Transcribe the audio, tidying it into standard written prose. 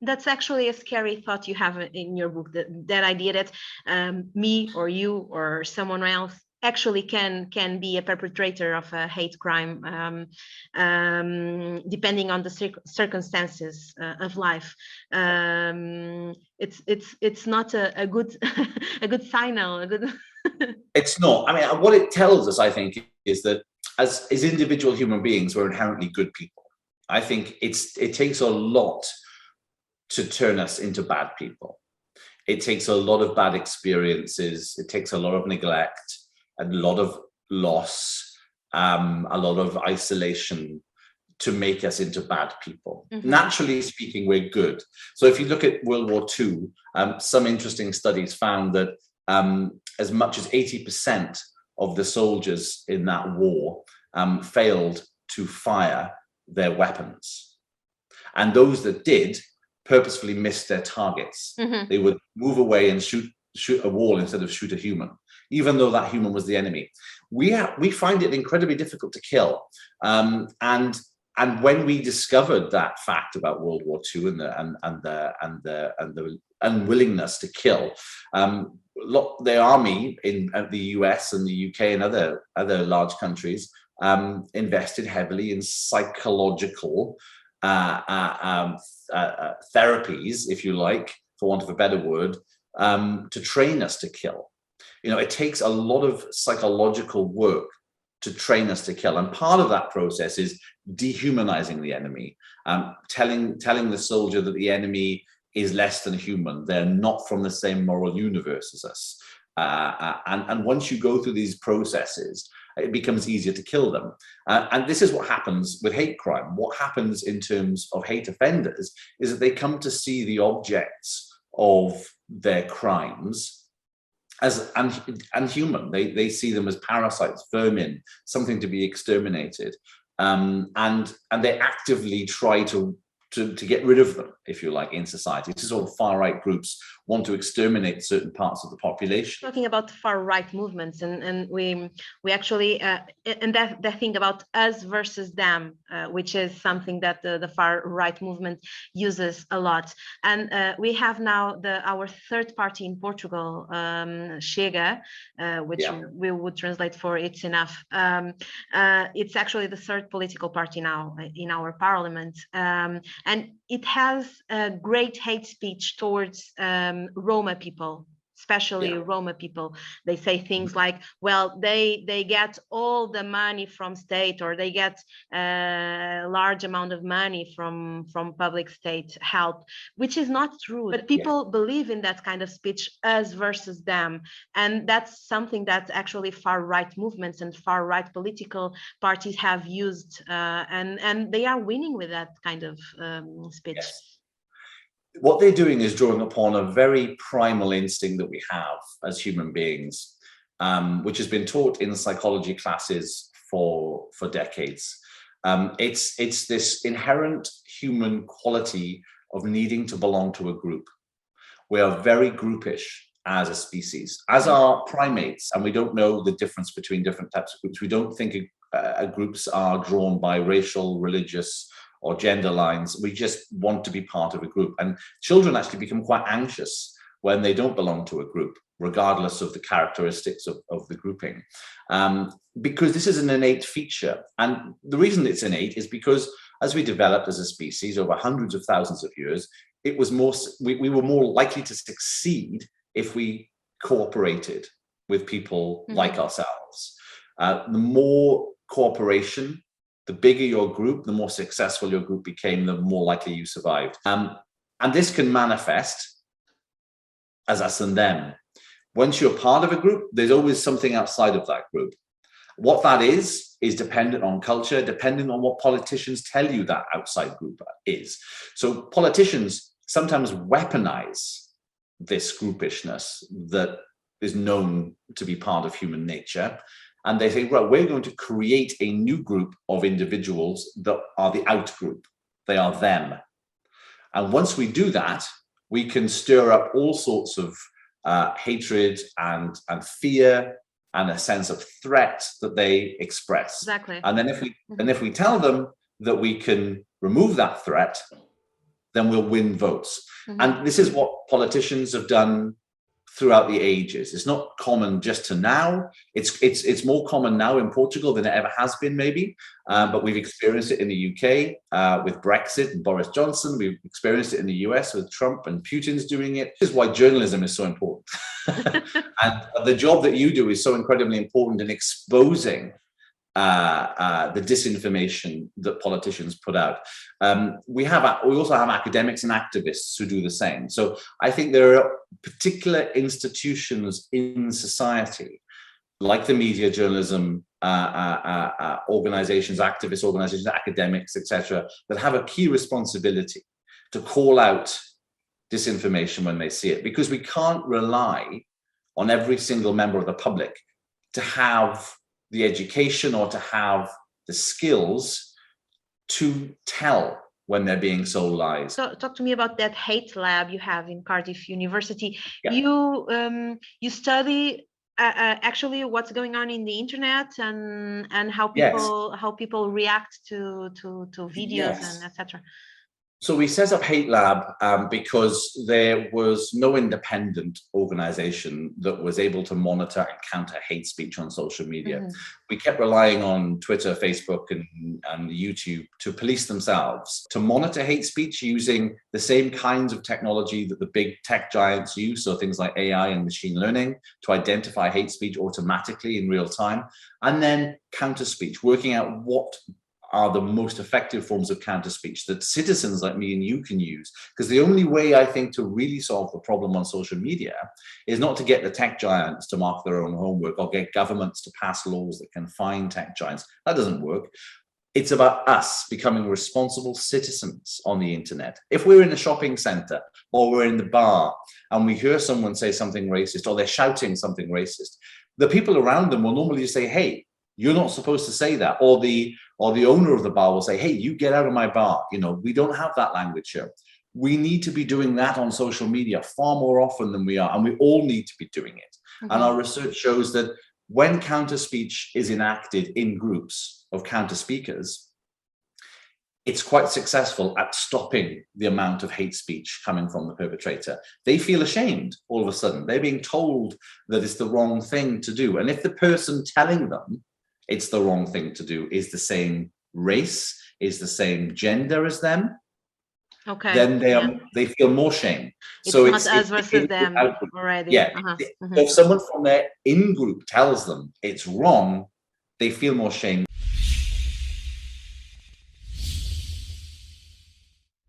That's actually a scary thought you have in your book, that idea that me or you or someone else actually can be a perpetrator of a hate crime, depending on the circumstances of life. It's not a good a good signal. A good It's not. I mean, what it tells us, I think, is that as individual human beings, we're inherently good people. I think it takes a lot to turn us into bad people. It takes a lot of bad experiences. It takes a lot of neglect, a lot of loss, a lot of isolation to make us into bad people. Mm-hmm. Naturally speaking, we're good. So if you look at World War II, some interesting studies found that as much as 80% of the soldiers in that war failed to fire their weapons. And those that did purposefully missed their targets. Mm-hmm. They would move away and shoot a wall instead of shoot a human, even though that human was the enemy. We find it incredibly difficult to kill. And when we discovered that fact about World War II and the unwillingness to kill, the army in the US and the UK and other large countries invested heavily in psychological therapies, if you like, for want of a better word, to train us to kill. You know, it takes a lot of psychological work to train us to kill, and part of that process is dehumanizing the enemy, telling the soldier that the enemy is less than human. They're not from the same moral universe as us, and once you go through these processes, it becomes easier to kill them. And this is what happens with hate crime. What happens in terms of hate offenders is that they come to see the objects of their crimes as unhuman. They see them as parasites, vermin, something to be exterminated. And they actively try to get rid of them, if you like, in society. This is all far-right groups want to exterminate certain parts of the population. Talking about far-right movements, and we actually and that thing about us versus them, which is something that the far-right movement uses a lot. And we have now our third party in Portugal, Chega, which we would translate for "It's Enough." It's actually the third political party now in our parliament. And it has a great hate speech towards Roma people, especially Roma people. They say things like, well, they get all the money from state, or they get a large amount of money from public state help, which is not true. But people believe in that kind of speech, us versus them. And that's something that actually far-right movements and far-right political parties have used, and they are winning with that kind of speech. Yes. What they're doing is drawing upon a very primal instinct that we have as human beings, which has been taught in psychology classes for decades. It's this inherent human quality of needing to belong to a group. We are very groupish as a species, as are primates, and we don't know the difference between different types of groups. We don't think groups are drawn by racial, religious, or gender lines. We just want to be part of a group. And children actually become quite anxious when they don't belong to a group, regardless of the characteristics of the grouping, because this is an innate feature. And the reason it's innate is because as we developed as a species over hundreds of thousands of years, we were more likely to succeed if we cooperated with people like ourselves. The more cooperation, the bigger your group, the more successful your group became, the more likely you survived. And this can manifest as us and them. Once you're part of a group, there's always something outside of that group. What that is dependent on culture, dependent on what politicians tell you that outside group is. So politicians sometimes weaponize this groupishness that is known to be part of human nature. And they say, well, we're going to create a new group of individuals that are the out group. They are them. And once we do that, we can stir up all sorts of hatred and fear and a sense of threat that they express. Exactly. And then if we tell them that we can remove that threat, then we'll win votes. And this is what politicians have done throughout the ages. It's not common just to now. It's more common now in Portugal than it ever has been, maybe. But we've experienced it in the UK with Brexit and Boris Johnson. We've experienced it in the US with Trump, and Putin's doing it. This is why journalism is so important. And the job that you do is so incredibly important in exposing the disinformation that politicians put out. We also have academics and activists who do the same. So I think there are particular institutions in society, like the media, journalism, organizations, activist organizations, academics, etc., that have a key responsibility to call out disinformation when they see it, because we can't rely on every single member of the public to have the education or to have the skills to tell when they're being sold lies. So talk to me about that Hatelab you have in Cardiff University. Yeah. You study actually what's going on in the internet and how people react to videos and etc. So we set up Hatelab because there was no independent organization that was able to monitor and counter hate speech on social media. We kept relying on Twitter, Facebook, and YouTube to police themselves, to monitor hate speech using the same kinds of technology that the big tech giants use, so things like AI and machine learning, to identify hate speech automatically in real time, and then counter speech, working out what are the most effective forms of counter speech that citizens like me and you can use. Because the only way, I think, to really solve the problem on social media is not to get the tech giants to mark their own homework or get governments to pass laws that can fine tech giants. That doesn't work. It's about us becoming responsible citizens on the internet. If we're in a shopping center or we're in the bar and we hear someone say something racist, or they're shouting something racist, the people around them will normally say, hey, you're not supposed to say that. Or the owner of the bar will say, hey, you get out of my bar. You know, we don't have that language here. We need to be doing that on social media far more often than we are. And we all need to be doing it. And our research shows that when counter speech is enacted in groups of counter speakers, it's quite successful at stopping the amount of hate speech coming from the perpetrator. They feel ashamed all of a sudden. They're being told that it's the wrong thing to do. And if the person telling them it's the wrong thing to do is the same race, is the same gender as them, then they feel more shame. It's not us versus them already. So if someone from their in-group tells them it's wrong, they feel more shame.